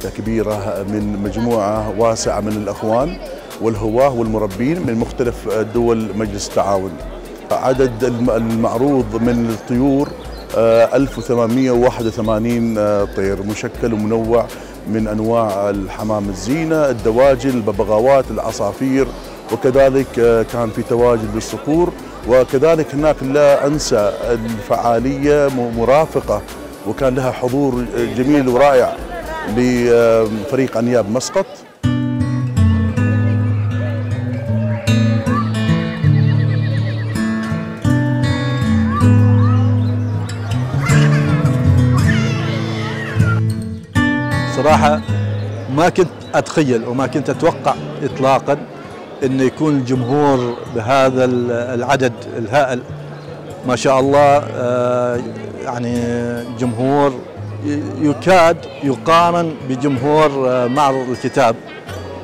مجموعة كبيرة من مجموعة واسعة من الأخوان والهواة والمربين من مختلف دول مجلس التعاون. عدد المعروض من الطيور 1881 طير مشكل ومنوع من أنواع الحمام الزينة، الدواجن، الببغاوات، العصافير، وكذلك كان في تواجد للصقور، وكذلك هناك لا أنسى الفعالية مرافقة وكان لها حضور جميل ورائع لفريق أنياب مسقط. صراحة ما كنت أتخيل وما كنت أتوقع إطلاقاً أن يكون الجمهور بهذا العدد الهائل ما شاء الله. يعني جمهور يكاد يقارن بجمهور معرض الكتاب.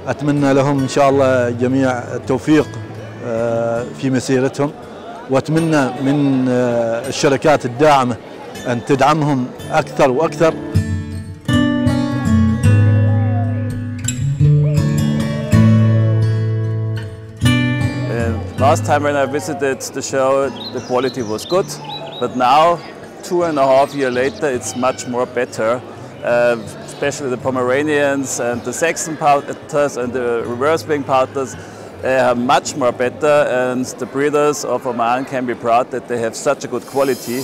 أتمنى لهم إن شاء الله جميع التوفيق في مسيرتهم، وأتمنى من الشركات الداعمة أن تدعمهم أكثر وأكثر. Last time when I visited the show, the quality was good, but now, 2.5 years later, it's much more better. Especially the Pomeranians and the Saxon Pouters and the reverse wing Pouters are much more better, and the breeders of Oman can be proud that they have such a good quality.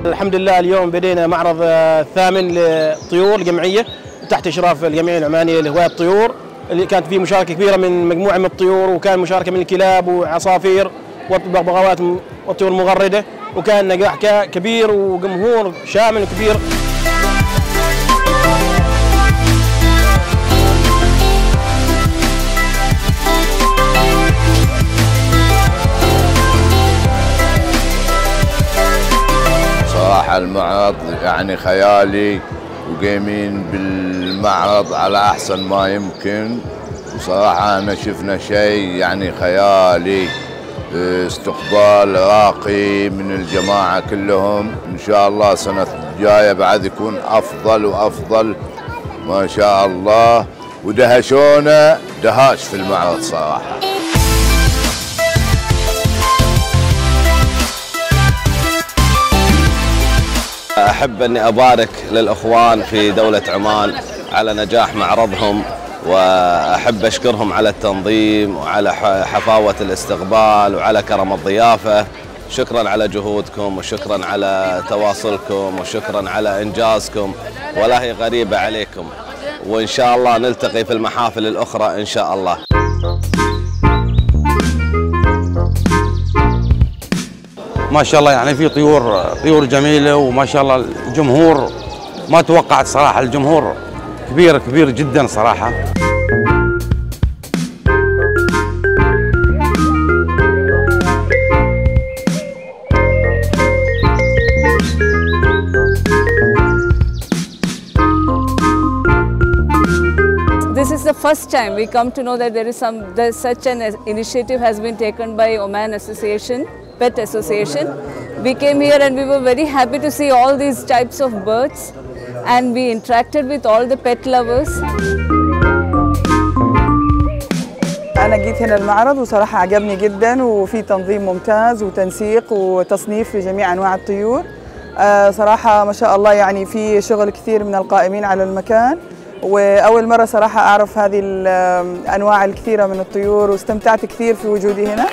الحمد لله اليوم بدينا معرض الثامن للطيور الجمعية تحت إشراف الجمعية العمانية لهواة الطيور، اللي كانت فيه مشاركة كبيرة من مجموعة من الطيور، وكان مشاركة من الكلاب وعصافير والبغبغاوات والطيور المغردة، وكان نجاح كبير وجمهور شامل وكبير. صراحة المعرض يعني خيالي، وقايمين بالمعرض على أحسن ما يمكن، وصراحة أنا شفنا شيء يعني خيالي، استقبال راقي من الجماعة كلهم. إن شاء الله السنة الجاية بعد يكون أفضل وأفضل ما شاء الله، ودهشونا دهاش في المعرض صراحة. أحب أني أبارك للأخوان في دولة عمان على نجاح معرضهم، وأحب أشكرهم على التنظيم وعلى حفاوة الاستقبال وعلى كرم الضيافة. شكرا على جهودكم، وشكرا على تواصلكم، وشكرا على إنجازكم، ولا هي غريبة عليكم، وإن شاء الله نلتقي في المحافل الأخرى إن شاء الله. ما شاء الله يعني في طيور جميلة، وما شاء الله الجمهور ما توقعت صراحة، الجمهور كبير جدا صراحة. This is the first time we come to know that there's such an initiative has been taken by Oman Association, Pet Association. We came here and we were very happy to see all these types of birds, and we interacted with all the pet lovers. أنا جيت هنا المعرض وصراحة عجبني جدا، وفي تنظيم ممتاز وتنسيق وتصنيف لجميع أنواع الطيور. صراحة ما شاء الله يعني في شغل كثير من القائمين على المكان، وأول مرة صراحة أعرف هذه الأنواع الكثيرة من الطيور، واستمتعت كثير في وجودي هنا.